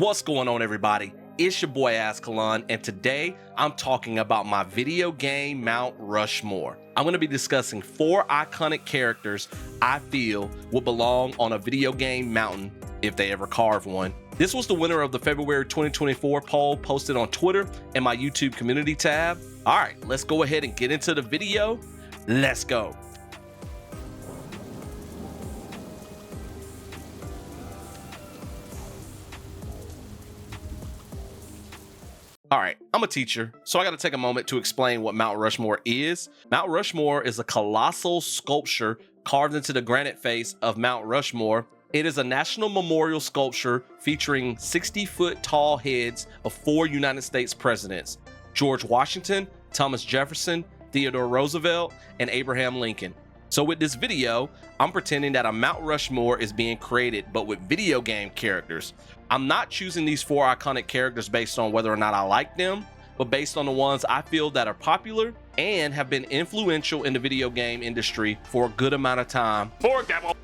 What's going on, everybody? It's your boy Ascalon, and today I'm talking about my video game Mount Rushmore. I'm going to be discussing 4 iconic characters I feel will belong on a video game mountain if they ever carve one. This was the winner of the February 2024 poll posted on Twitter and my YouTube community tab. All right, let's go ahead and get into the video. Let's go. All right, I'm a teacher, so I got to take a moment to explain what Mount Rushmore is. Mount Rushmore is a colossal sculpture carved into the granite face of Mount Rushmore. It is a national memorial sculpture featuring 60-foot tall heads of 4 United States presidents: George Washington, Thomas Jefferson, Theodore Roosevelt, and Abraham Lincoln. So with this video, I'm pretending that a Mount Rushmore is being created, but with video game characters. I'm not choosing these 4 iconic characters based on whether or not I like them, but based on the ones I feel that are popular and have been influential in the video game industry for a good amount of time.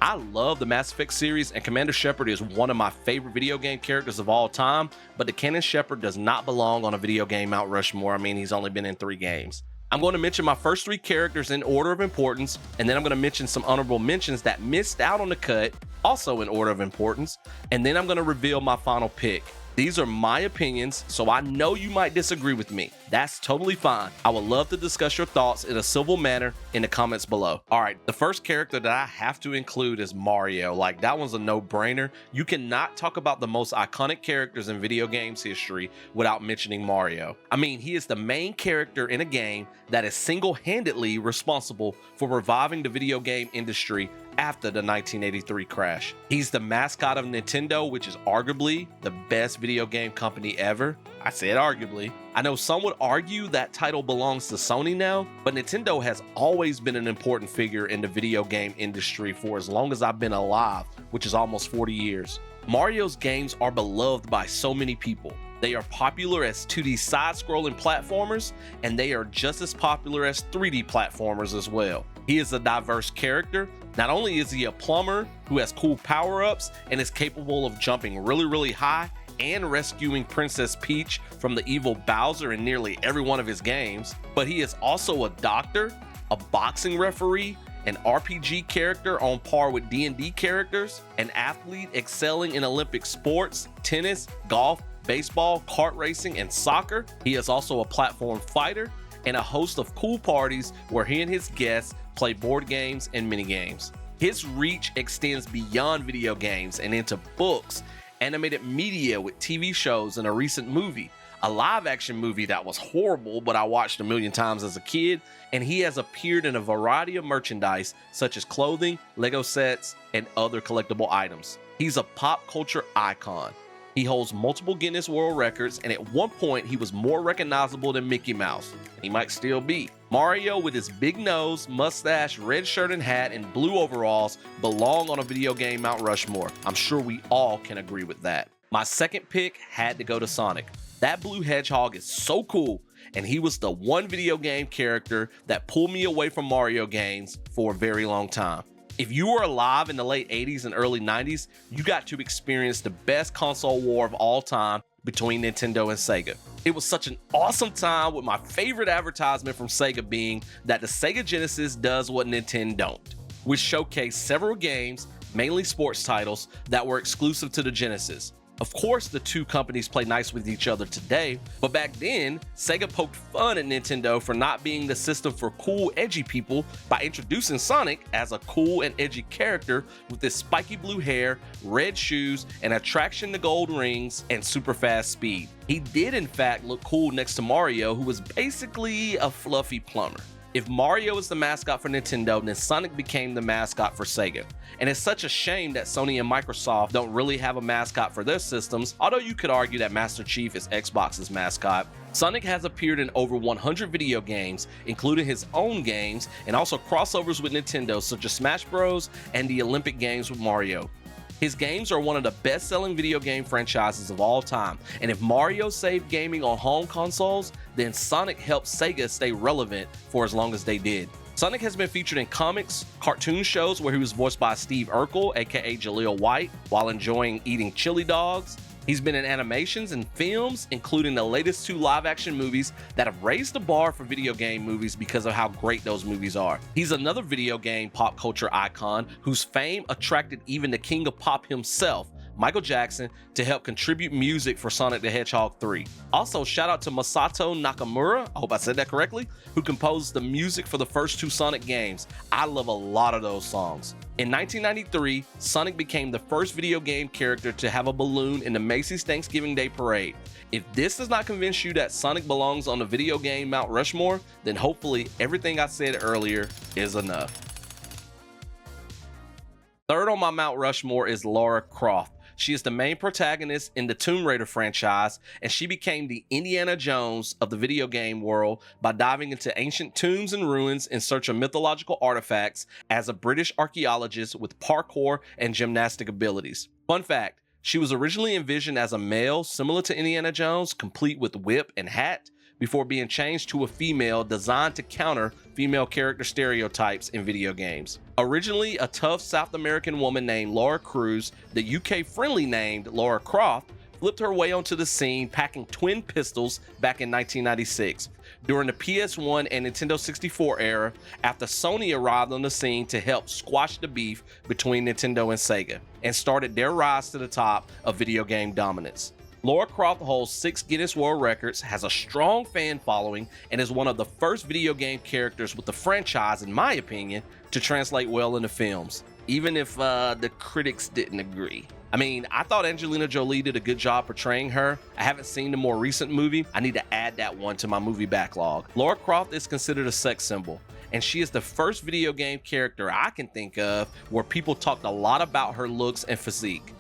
I love the Mass Effect series, and Commander Shepard is one of my favorite video game characters of all time, but the canon Shepard does not belong on a video game Mount Rushmore. I mean, he's only been in 3 games. I'm going to mention my first 3 characters in order of importance, and then I'm going to mention some honorable mentions that missed out on the cut, also in order of importance, and then I'm going to reveal my final pick. These are my opinions, so I know you might disagree with me. That's totally fine. I would love to discuss your thoughts in a civil manner in the comments below. All right, the first character that I have to include is Mario. Like, that one's a no-brainer. You cannot talk about the most iconic characters in video games history without mentioning Mario. I mean, he is the main character in a game that is single-handedly responsible for reviving the video game industry after the 1983 crash. He's the mascot of Nintendo, which is arguably the best video game company ever. I said arguably. I know some would argue that title belongs to Sony now, but Nintendo has always been an important figure in the video game industry for as long as I've been alive, which is almost 40 years. Mario's games are beloved by so many people. They are popular as 2D side-scrolling platformers, and they are just as popular as 3D platformers as well. He is a diverse character. Not only is he a plumber who has cool power-ups and is capable of jumping really high and rescuing Princess Peach from the evil Bowser in nearly every one of his games, but he is also a doctor, a boxing referee, an RPG character on par with D&D characters, an athlete excelling in Olympic sports, tennis, golf, baseball, kart racing, and soccer. He is also a platform fighter and a host of cool parties where he and his guests play board games and minigames. His reach extends beyond video games and into books, animated media with TV shows, and a recent movie, a live-action movie that was horrible but I watched a million times as a kid, and he has appeared in a variety of merchandise such as clothing, Lego sets, and other collectible items. He's a pop culture icon. He holds multiple Guinness World Records, and at one point he was more recognizable than Mickey Mouse. He might still be. Mario, with his big nose, mustache, red shirt and hat, and blue overalls, belong on a video game Mount Rushmore. I'm sure we all can agree with that. My second pick had to go to Sonic. That blue hedgehog is so cool, and he was the one video game character that pulled me away from Mario games for a very long time. If you were alive in the late 80s and early 90s, you got to experience the best console war of all time between Nintendo and Sega. It was such an awesome time, with my favorite advertisement from Sega being that the Sega Genesis does what Nintendo don't, which showcased several games, mainly sports titles, that were exclusive to the Genesis. Of course, the 2 companies play nice with each other today, but back then, Sega poked fun at Nintendo for not being the system for cool, edgy people by introducing Sonic as a cool and edgy character with his spiky blue hair, red shoes, and attraction to gold rings, and super fast speed. He did in fact look cool next to Mario, who was basically a fluffy plumber. If Mario is the mascot for Nintendo, then Sonic became the mascot for Sega. And it's such a shame that Sony and Microsoft don't really have a mascot for their systems, although you could argue that Master Chief is Xbox's mascot. Sonic has appeared in over 100 video games, including his own games, and also crossovers with Nintendo such as Smash Bros. And the Olympic Games with Mario. His games are one of the best-selling video game franchises of all time, and if Mario saved gaming on home consoles, then Sonic helped Sega stay relevant for as long as they did. Sonic has been featured in comics, cartoon shows where he was voiced by Steve Urkel, aka Jaleel White, while enjoying eating chili dogs, He's been in animations and films, including the latest 2 live-action movies that have raised the bar for video game movies because of how great those movies are. He's another video game pop culture icon whose fame attracted even the king of pop himself, Michael Jackson, to help contribute music for Sonic the Hedgehog 3. Also, shout out to Masato Nakamura, I hope I said that correctly, who composed the music for the first 2 Sonic games. I love a lot of those songs. In 1993, Sonic became the first video game character to have a balloon in the Macy's Thanksgiving Day Parade. If this does not convince you that Sonic belongs on the video game Mount Rushmore, then hopefully everything I said earlier is enough. Third on my Mount Rushmore is Lara Croft. She is the main protagonist in the Tomb Raider franchise, and she became the Indiana Jones of the video game world by diving into ancient tombs and ruins in search of mythological artifacts as a British archaeologist with parkour and gymnastic abilities. Fun fact, she was originally envisioned as a male similar to Indiana Jones, complete with whip and hat, before being changed to a female designed to counter female character stereotypes in video games. Originally a tough South American woman named Laura Cruz, the UK-friendly named Lara Croft flipped her way onto the scene packing twin pistols back in 1996 during the PS1 and Nintendo 64 era after Sony arrived on the scene to help squash the beef between Nintendo and Sega and started their rise to the top of video game dominance. Lara Croft holds 6 Guinness World Records, has a strong fan following, and is one of the first video game characters with the franchise, in my opinion, to translate well into films, even if the critics didn't agree. I mean, I thought Angelina Jolie did a good job portraying her. I haven't seen the more recent movie. I need to add that one to my movie backlog. Lara Croft is considered a sex symbol, and she is the first video game character I can think of where people talked a lot about her looks and physique.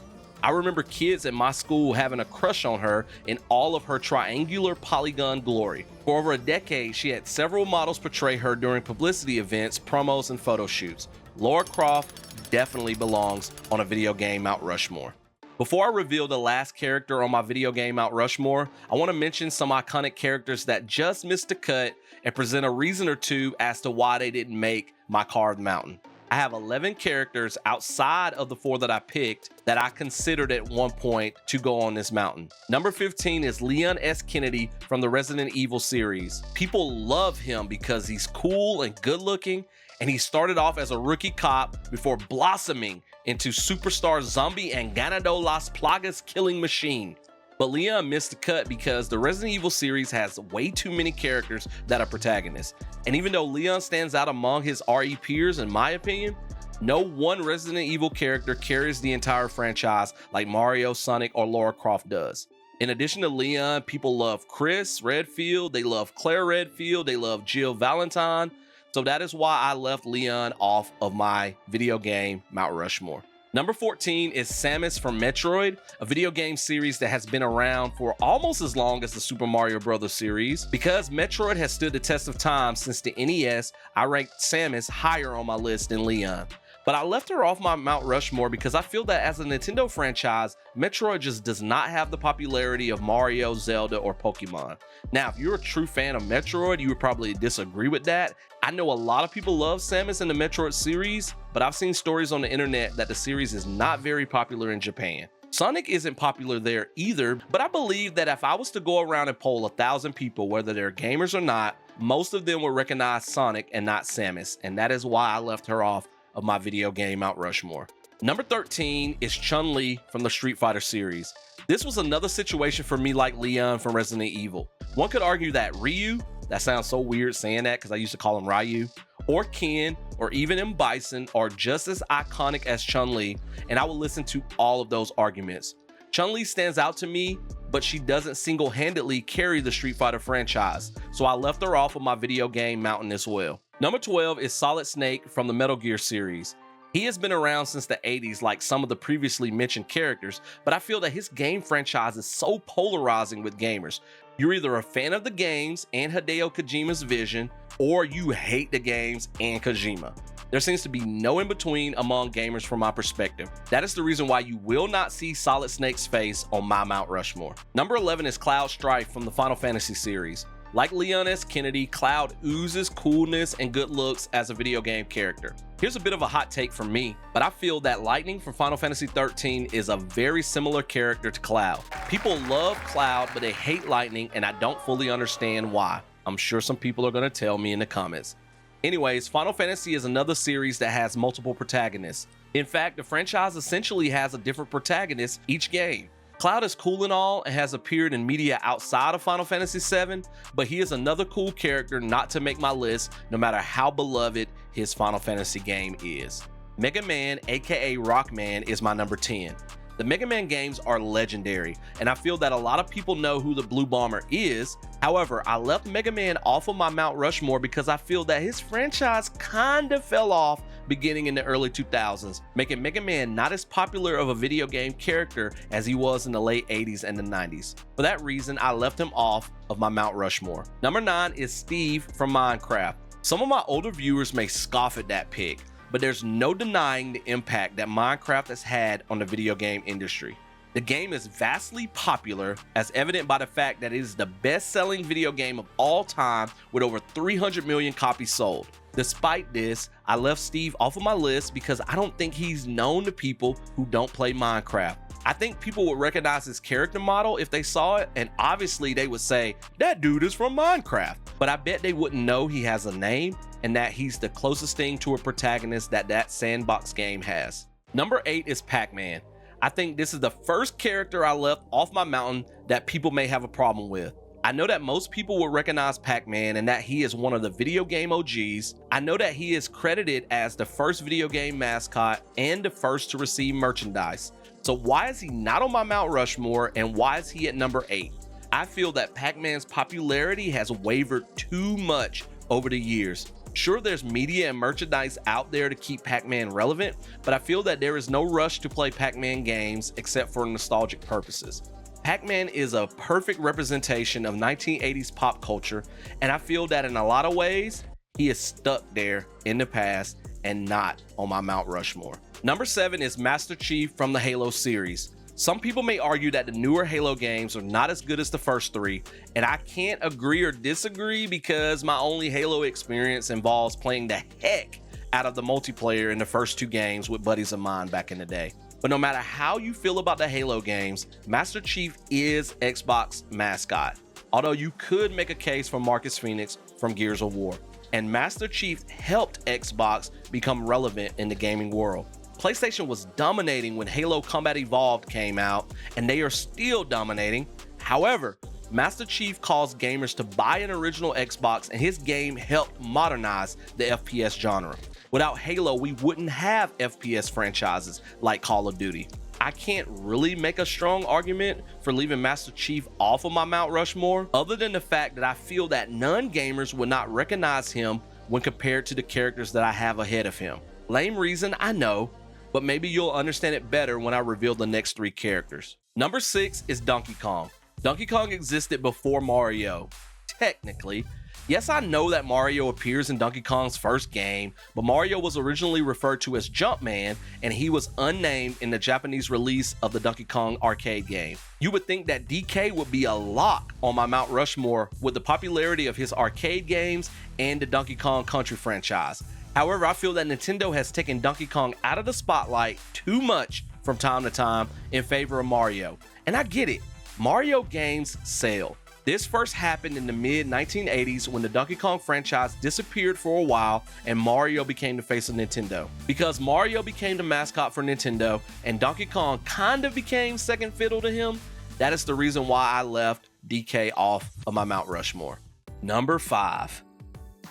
I remember kids at my school having a crush on her in all of her triangular polygon glory. For over a decade, she had several models portray her during publicity events, promos, and photo shoots. Lara Croft definitely belongs on a video game Mount Rushmore. Before I reveal the last character on my video game Mount Rushmore, I want to mention some iconic characters that just missed the cut and present a reason or two as to why they didn't make my carved mountain. I have 11 characters outside of the 4 that I picked that I considered at one point to go on this mountain. Number 15 is Leon S. Kennedy from the Resident Evil series. People love him because he's cool and good looking, and he started off as a rookie cop before blossoming into superstar zombie and Ganado Las Plagas killing machine. But Leon missed the cut because the Resident Evil series has way too many characters that are protagonists. And even though Leon stands out among his RE peers, in my opinion, no one Resident Evil character carries the entire franchise like Mario, Sonic, or Lara Croft does. In addition to Leon, people love Chris Redfield, they love Claire Redfield, they love Jill Valentine. So that is why I left Leon off of my video game Mount Rushmore. Number 14 is Samus from Metroid, a video game series that has been around for almost as long as the Super Mario Bros. Series. Because Metroid has stood the test of time since the NES, I ranked Samus higher on my list than Leon. But I left her off my Mount Rushmore because I feel that as a Nintendo franchise, Metroid just does not have the popularity of Mario, Zelda, or Pokemon. Now, if you're a true fan of Metroid, you would probably disagree with that. I know a lot of people love Samus in the Metroid series, but I've seen stories on the internet that the series is not very popular in Japan. Sonic isn't popular there either, but I believe that if I was to go around and poll 1,000 people, whether they're gamers or not, most of them would recognize Sonic and not Samus, and that is why I left her off of my video game Mount Rushmore. Number 13 is Chun-Li from the Street Fighter series. This was another situation for me like Leon from Resident Evil. One could argue that Ryu, that sounds so weird saying that because I used to call him Ryu, or Ken, or even M. Bison are just as iconic as Chun-Li, and I will listen to all of those arguments. Chun-Li stands out to me, but she doesn't single-handedly carry the Street Fighter franchise, so I left her off of my video game mountain as well. Number 12 is Solid Snake from the Metal Gear series. He has been around since the 80s like some of the previously mentioned characters, but I feel that his game franchise is so polarizing with gamers. You're either a fan of the games and Hideo Kojima's vision, or you hate the games and Kojima. There seems to be no in between among gamers from my perspective. That is the reason why you will not see Solid Snake's face on my Mount Rushmore. Number 11 is Cloud Strife from the Final Fantasy series. Like Leon S. Kennedy, Cloud oozes coolness and good looks as a video game character. Here's a bit of a hot take from me, but I feel that Lightning from Final Fantasy 13 is a very similar character to Cloud. People love Cloud, but they hate Lightning, and I don't fully understand why. I'm sure some people are going to tell me in the comments. Anyways, Final Fantasy is another series that has multiple protagonists. In fact, the franchise essentially has a different protagonist each game. Cloud is cool and all and has appeared in media outside of Final Fantasy VII, but he is another cool character not to make my list no matter how beloved his Final Fantasy game is. Mega Man, aka Rockman, is my number 10. The Mega Man games are legendary, and I feel that a lot of people know who the Blue Bomber is. However, I left Mega Man off of my Mount Rushmore because I feel that his franchise kinda fell off beginning in the early 2000s, making Mega Man not as popular of a video game character as he was in the late 80s and the 90s. For that reason, I left him off of my Mount Rushmore. Number 9 is Steve from Minecraft. Some of my older viewers may scoff at that pick, but there's no denying the impact that Minecraft has had on the video game industry. The game is vastly popular, as evident by the fact that it is the best-selling video game of all time with over 300 million copies sold. Despite this, I left Steve off of my list because I don't think he's known to people who don't play Minecraft. I think people would recognize his character model if they saw it, and obviously they would say, that dude is from Minecraft. But I bet they wouldn't know he has a name and that he's the closest thing to a protagonist that sandbox game has. Number 8 is Pac-Man. I think this is the first character I left off my mountain that people may have a problem with. I know that most people will recognize Pac-Man and that he is one of the video game OGs. I know that he is credited as the first video game mascot and the first to receive merchandise. So why is he not on my Mount Rushmore, and why is he at number 8? I feel that Pac-Man's popularity has wavered too much over the years. Sure, there's media and merchandise out there to keep Pac-Man relevant, but I feel that there is no rush to play Pac-Man games except for nostalgic purposes. Pac-Man is a perfect representation of 1980s pop culture, and I feel that in a lot of ways, he is stuck there in the past and not on my Mount Rushmore. Number 7 is Master Chief from the Halo series. Some people may argue that the newer Halo games are not as good as the first 3, and I can't agree or disagree because my only Halo experience involves playing the heck out of the multiplayer in the first 2 games with buddies of mine back in the day. But no matter how you feel about the Halo games, Master Chief is Xbox mascot, although you could make a case for Marcus Phoenix from Gears of War. And Master Chief helped Xbox become relevant in the gaming world. PlayStation was dominating when Halo Combat Evolved came out, and they are still dominating. However, Master Chief caused gamers to buy an original Xbox, and his game helped modernize the FPS genre. Without Halo, we wouldn't have FPS franchises like Call of Duty. I can't really make a strong argument for leaving Master Chief off of my Mount Rushmore, other than the fact that I feel that non-gamers would not recognize him when compared to the characters that I have ahead of him. Lame reason, I know, but maybe you'll understand it better when I reveal the next 3 characters. Number 6 is Donkey Kong. Donkey Kong existed before Mario, technically. Yes, I know that Mario appears in Donkey Kong's first game, but Mario was originally referred to as Jumpman, and he was unnamed in the Japanese release of the Donkey Kong arcade game. You would think that DK would be a lock on my Mount Rushmore with the popularity of his arcade games and the Donkey Kong Country franchise. However, I feel that Nintendo has taken Donkey Kong out of the spotlight too much from time to time in favor of Mario. And I get it, Mario games sell. This first happened in the mid-1980s when the Donkey Kong franchise disappeared for a while and Mario became the face of Nintendo. Because Mario became the mascot for Nintendo and Donkey Kong kind of became second fiddle to him, that is the reason why I left DK off of my Mount Rushmore. Number 5.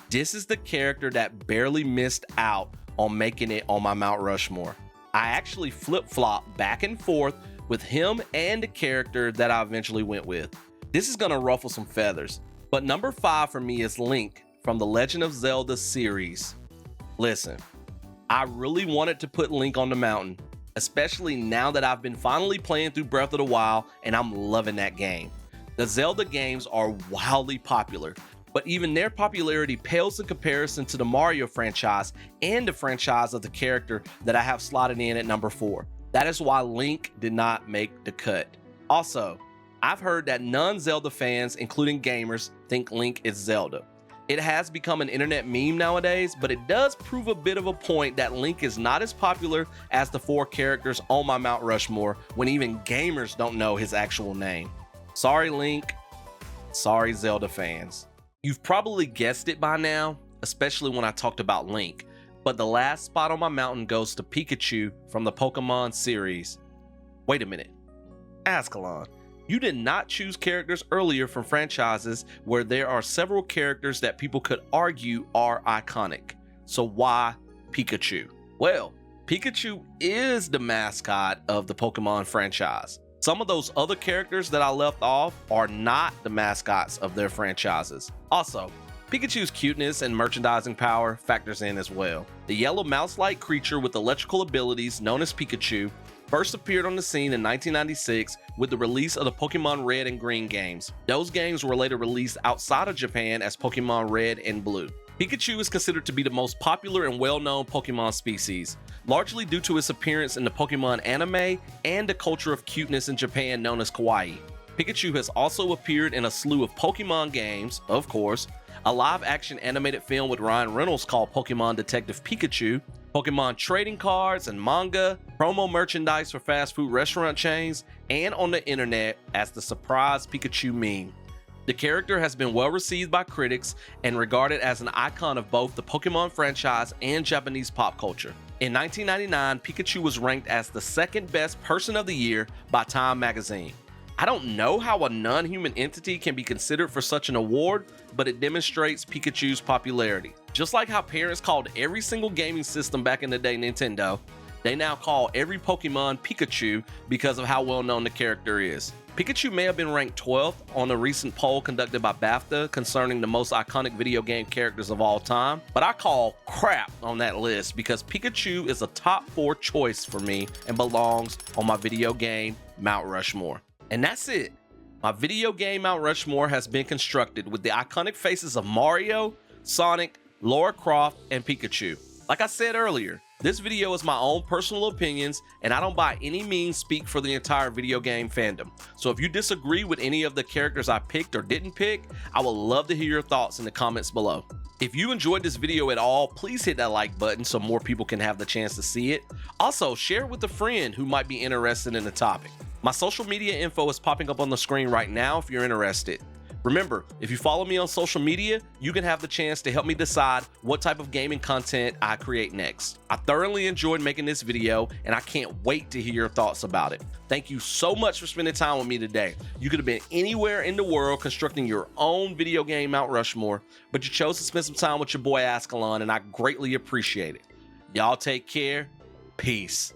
This is the character that barely missed out on making it on my Mount Rushmore. I actually flip-flopped back and forth with him and the character that I eventually went with. This is gonna ruffle some feathers, but number 5 for me is Link from the Legend of Zelda series. Listen, I really wanted to put Link on the mountain, especially now that I've been finally playing through Breath of the Wild and I'm loving that game. The Zelda games are wildly popular, but even their popularity pales in comparison to the Mario franchise and the franchise of the character that I have slotted in at number 4. That is why Link did not make the cut. Also, I've heard that non-Zelda fans, including gamers, think Link is Zelda. It has become an internet meme nowadays, but it does prove a bit of a point that Link is not as popular as the 4 characters on my Mount Rushmore when even gamers don't know his actual name. Sorry Link, sorry Zelda fans. You've probably guessed it by now, especially when I talked about Link, but the last spot on my mountain goes to Pikachu from the Pokemon series. Wait a minute, Ascalon, you did not choose characters earlier from franchises where there are several characters that people could argue are iconic. So why Pikachu? Well, Pikachu is the mascot of the Pokemon franchise. Some of those other characters that I left off are not the mascots of their franchises. Also, Pikachu's cuteness and merchandising power factors in as well. The yellow mouse-like creature with electrical abilities known as Pikachu first appeared on the scene in 1996 with the release of the Pokemon Red and Green games. Those games were later released outside of Japan as Pokemon Red and Blue. Pikachu is considered to be the most popular and well-known Pokemon species, largely due to its appearance in the Pokemon anime and the culture of cuteness in Japan known as kawaii. Pikachu has also appeared in a slew of Pokemon games, of course, a live-action animated film with Ryan Reynolds called Pokemon Detective Pikachu, Pokemon trading cards and manga, promo merchandise for fast food restaurant chains, and on the internet as the surprise Pikachu meme. The character has been well received by critics and regarded as an icon of both the Pokemon franchise and Japanese pop culture. In 1999, Pikachu was ranked as the second best person of the year by Time magazine. I don't know how a non-human entity can be considered for such an award, but it demonstrates Pikachu's popularity. Just like how parents called every single gaming system back in the day Nintendo, they now call every Pokemon Pikachu because of how well known the character is. Pikachu may have been ranked 12th on a recent poll conducted by BAFTA concerning the most iconic video game characters of all time, but I call crap on that list because Pikachu is a top 4 choice for me and belongs on my video game Mount Rushmore. And that's it. My video game Mount Rushmore has been constructed with the iconic faces of Mario, Sonic, Lara Croft, and Pikachu. Like I said earlier, this video is my own personal opinions, and I don't by any means speak for the entire video game fandom. So if you disagree with any of the characters I picked or didn't pick, I would love to hear your thoughts in the comments below. If you enjoyed this video at all, please hit that like button so more people can have the chance to see it. Also, share it with a friend who might be interested in the topic. My social media info is popping up on the screen right now if you're interested. Remember, if you follow me on social media, you can have the chance to help me decide what type of gaming content I create next. I thoroughly enjoyed making this video, and I can't wait to hear your thoughts about it. Thank you so much for spending time with me today. You could have been anywhere in the world constructing your own video game Mount Rushmore, but you chose to spend some time with your boy Ascalon, and I greatly appreciate it. Y'all take care. Peace.